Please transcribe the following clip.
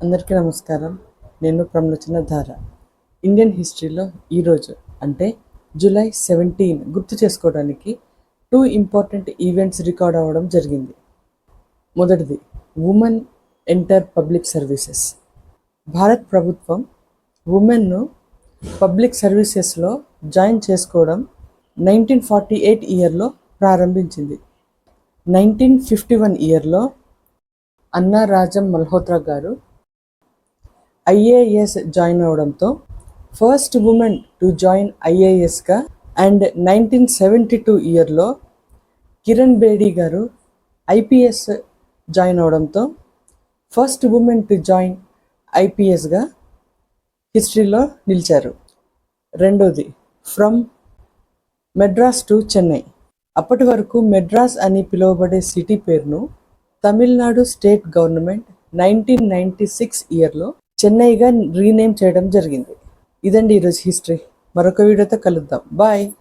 అందరికీ నమస్కారం. నేను ప్రమ్లోచన ధార. ఇండియన్ హిస్టరీలో ఈరోజు అంటే జూలై 17 గుర్తు చేసుకోవడానికి 2 ఇంపార్టెంట్ ఈవెంట్స్ రికార్డ్ అవ్వడం జరిగింది. మొదటిది, women enter public services. Bharat ప్రభుత్వం ఉమెన్ను పబ్లిక్ సర్వీసెస్లో జాయిన్ చేసుకోవడం 1948 ఇయర్లో ప్రారంభించింది. 1951 ఇయర్లో అన్నా రాజం మల్హోత్రా గారు ఐఏఎస్ జాయిన్ అవడంతో ఫస్ట్ ఉమెన్ టు జాయిన్ ఐఏఎస్గా, అండ్ 1972 ఇయర్లో కిరణ్ బేడీ గారు ఐపీఎస్ జాయిన్ అవడంతో ఫస్ట్ ఉమెన్ టు జాయిన్ ఐపీఎస్గా హిస్టరీలో నిలిచారు. రెండోది, ఫ్రమ్ మెడ్రాస్ టు చెన్నై. అప్పటి వరకు మెడ్రాస్ అని పిలువబడే సిటీ పేరును తమిళనాడు స్టేట్ గవర్నమెంట్ 1996 ఇయర్లో చెన్నైగా రీనేమ్ చేయడం జరిగింది. ఇదండి ఈరోజు హిస్టరీ. మరొక వీడియోతో కలుద్దాం. బాయ్.